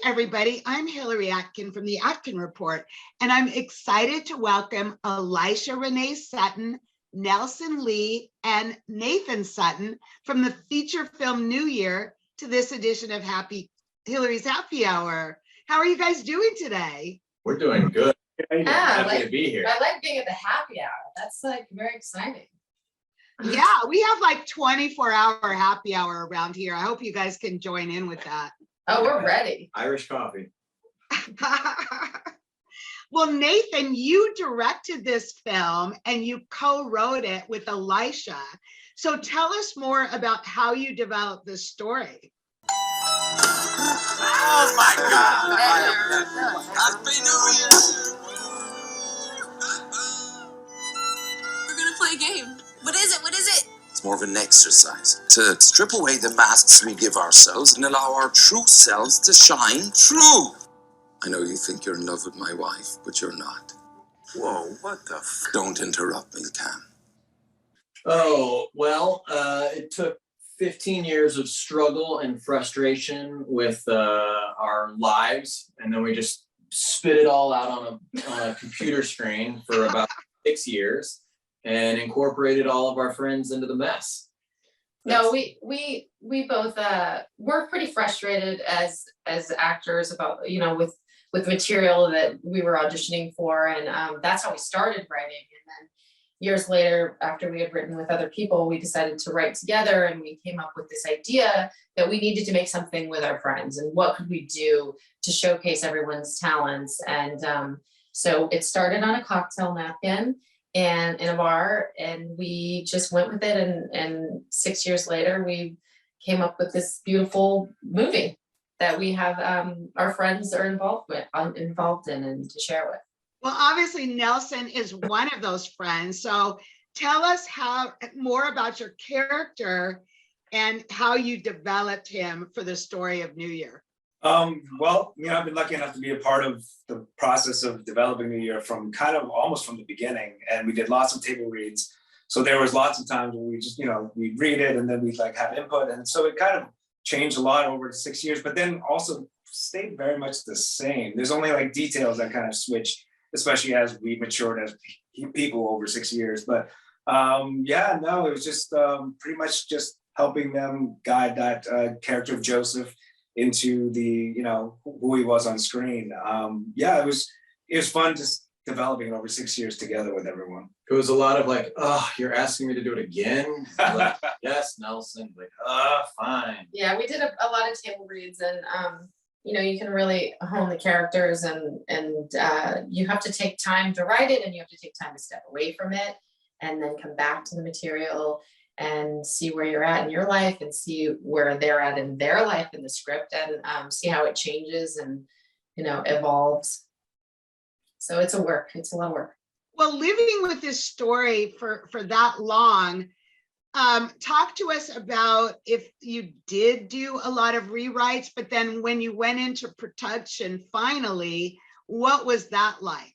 everybody. I'm Hillary Atkin from the Atkin Report, and I'm excited to welcome Elisha Renee Sutton, Nelson Lee, and Nathan Sutton from the feature film New Year to this edition of Hillary's Happy Hour. How are you guys doing today? We're doing good. Happy to be here. I like being at the happy hour. That's like very exciting. Yeah, we have like 24-hour happy hour around here. I hope you guys can join in with that. Oh, we're ready. Irish coffee. Well, Nathan, you directed this film and you co-wrote it with Elisha. So tell us more about how you developed this story. Oh my God! Happy New Year! We're gonna play a game. What is it? What is it? It's more of an exercise to strip away the masks we give ourselves and allow our true selves to shine through. I know you think you're in love with my wife, but you're not. Whoa, what the f? Don't interrupt me, Cam. Oh, well, it took 15 years of struggle and frustration with our lives, and then we just spit it all out on a computer screen for about 6 years and incorporated all of our friends into the mess. No, we both we're pretty frustrated as actors about, with material that we were auditioning for, and that's how we started writing. And then years later, after we had written with other people, we decided to write together, and we came up with this idea that we needed to make something with our friends, and what could we do to showcase everyone's talents. And so it started on a cocktail napkin and in a bar, and we just went with it, and 6 years later we came up with this beautiful movie that we have our friends are involved in and to share with. Well, obviously Nelson is one of those friends. So tell us more about your character and how you developed him for the story of New Year. Well, I've been lucky enough to be a part of the process of developing New Year from kind of almost from the beginning, and we did lots of table reads. So there was lots of times when we just, we'd read it and then we'd like have input, and so it kind of changed a lot over the 6 years, but then also stayed very much the same. There's only like details that kind of switched, especially as we matured as people over 6 years. But it was just pretty much just helping them guide that character of Joseph into the, who he was on screen. It was fun just developing it over 6 years together with everyone. It was a lot of like, oh, you're asking me to do it again? Like, yes, Nelson. Like, fine. Yeah, we did a lot of table reads, and you can really hone the characters, and you have to take time to write it, and you have to take time to step away from it and then come back to the material and see where you're at in your life and see where they're at in their life in the script, and see how it changes and evolves. So it's a lot of work. Well, living with this story for that long, talk to us about if you did do a lot of rewrites, but then when you went into production finally, what was that like?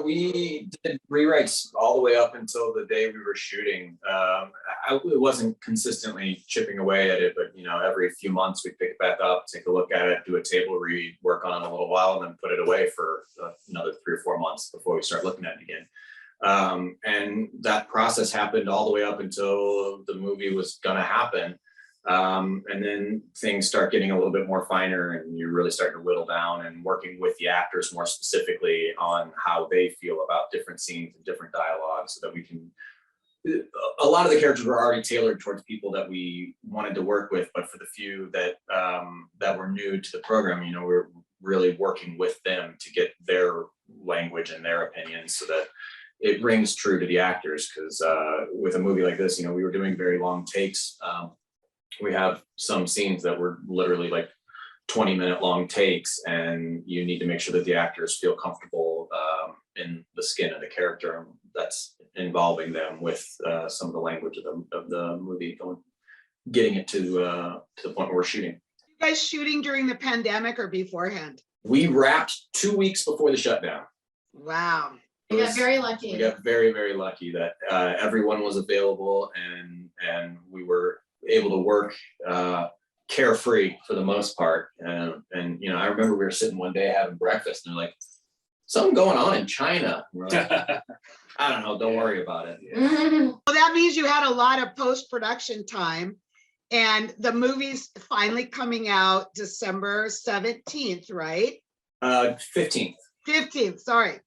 We did rewrites all the way up until the day we were shooting. It wasn't consistently chipping away at it, but every few months we'd pick it back up, take a look at it, do a table read, work on it a little while, and then put it away for another 3 or 4 months before we start looking at it again. And that process happened all the way up until the movie was gonna happen. And then things start getting a little bit more finer, and you're really starting to whittle down and working with the actors more specifically on how they feel about different scenes and different dialogues, so that we can, a lot of the characters were already tailored towards people that we wanted to work with, but for the few that were new to the program, we're really working with them to get their language and their opinions so that it rings true to the actors. Because with a movie like this, we were doing very long takes. We have some scenes that were literally like 20-minute long takes, and you need to make sure that the actors feel comfortable in the skin of the character that's involving them with some of the language of the movie, getting it to the point where we're shooting. You guys shooting during the pandemic or beforehand? We wrapped 2 weeks before the shutdown. Wow. We got very lucky. We got very, very lucky that everyone was available, and we were able to work carefree for the most part. And I remember we were sitting one day having breakfast and they're like, something going on in China. And we're like, I don't know, don't worry about it. Well, that means you had a lot of post-production time, and the movie's finally coming out December 17th, right? 15th. 15th, sorry.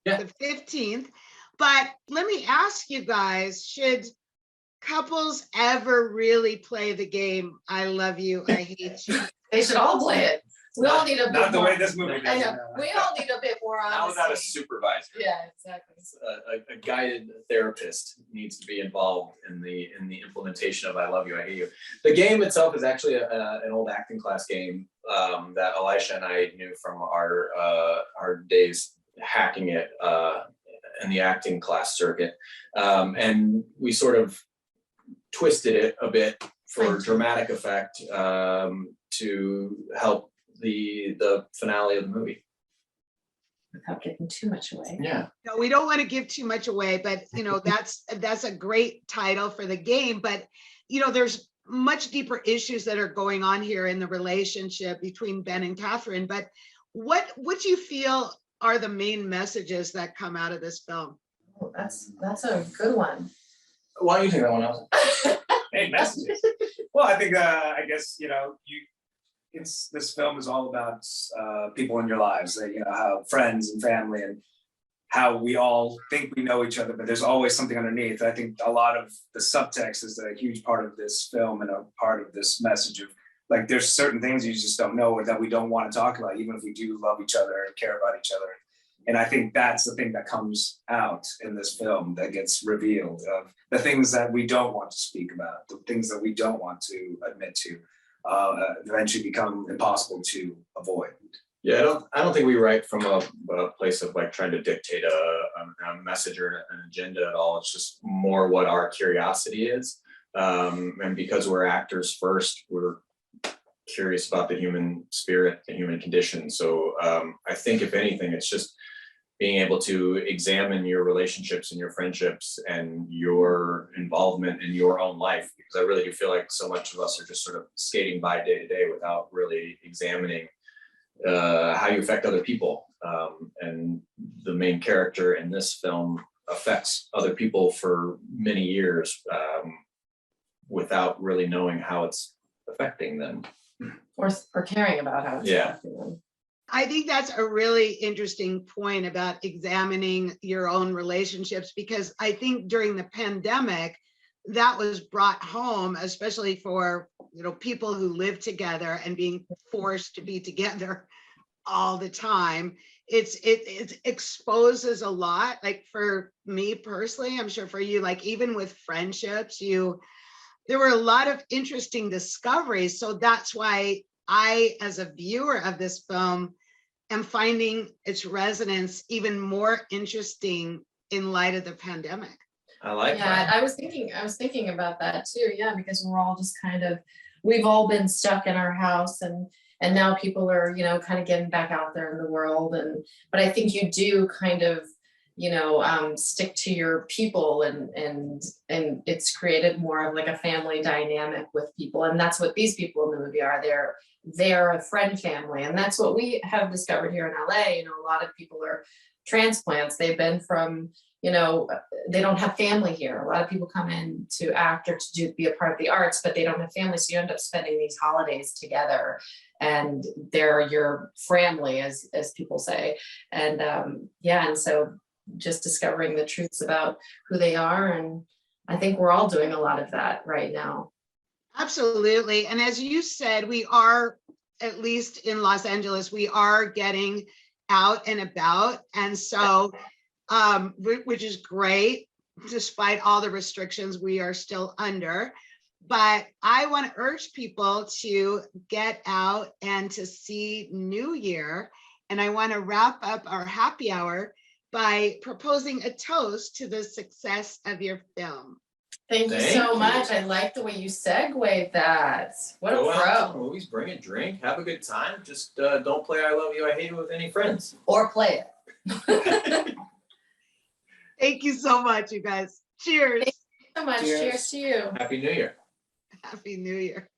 Yeah. The 15th. But let me ask you guys, should couples ever really play the game, I love you, I hate you? They should all play it. We all need a bit Not the more. way this movie I does. know, we all need a bit more honesty. Not without a supervisor. Yeah, exactly. A guided therapist needs to be involved in the implementation of I love you, I hate you. The game itself is actually an old acting class game that Elisha and I knew from our days hacking it in the acting class circuit, and we sort of twisted it a bit for dramatic effect to help the finale of the movie. Without giving too much away. Yeah. No, we don't want to give too much away, but that's a great title for the game. But there's much deeper issues that are going on here in the relationship between Ben and Catherine. But what do you feel are the main messages that come out of this film? Oh, that's a good one. Why do you think that one else? Hey, messages. Well, I think I guess this film is all about people in your lives, how friends and family, and how we all think we know each other, but there's always something underneath. I think a lot of the subtext is a huge part of this film and a part of this message of like, there's certain things you just don't know or that we don't want to talk about, even if we do love each other and care about each other. And I think that's the thing that comes out in this film that gets revealed, of the things that we don't want to speak about, the things that we don't want to admit to. Eventually become impossible to avoid. Yeah, I don't think we write from a place of like trying to dictate a message or an agenda at all. It's just more what our curiosity is, and because we're actors first, we're curious about the human spirit, the human condition. So I think if anything, it's just being able to examine your relationships and your friendships and your involvement in your own life, because I really do feel like so much of us are just sort of skating by day to day without really examining how you affect other people. And the main character in this film affects other people for many years without really knowing how it's affecting them. Or caring about how it's affecting them. I think that's a really interesting point about examining your own relationships, because I think during the pandemic, that was brought home, especially for people who live together and being forced to be together all the time. It exposes a lot. Like for me personally, I'm sure for you, like even with friendships, there were a lot of interesting discoveries. So that's why I, as a viewer of this film, am finding its resonance even more interesting in light of the pandemic. I like that. I was thinking about that too. Yeah, because we're all just we've all been stuck in our house, and now people are, kind of getting back out there in the world. But I think you do kind of, stick to your people, and it's created more of like a family dynamic with people. And that's what these people in the movie are. They're a friend family. And that's what we have discovered here in LA. A lot of people are transplants. They've been from, they don't have family here. A lot of people come in to act or to be a part of the arts, but they don't have family. So you end up spending these holidays together, and they're your family, as people say. And and so just discovering the truths about who they are. And I think we're all doing a lot of that right now. Absolutely. And as you said, we are, at least in Los Angeles, we are getting out and about. And so, which is great, despite all the restrictions we are still under. But I want to urge people to get out and to see New Year. And I want to wrap up our happy hour by proposing a toast to the success of your film. Thank you so much. I like the way you segued that. What a pro. Go out to the movies, bring a drink, have a good time. Just don't play I Love You, I Hate You with any friends. Or play it. Thank you so much, you guys. Cheers. Thank you so much. Cheers to you. Happy New Year. Happy New Year.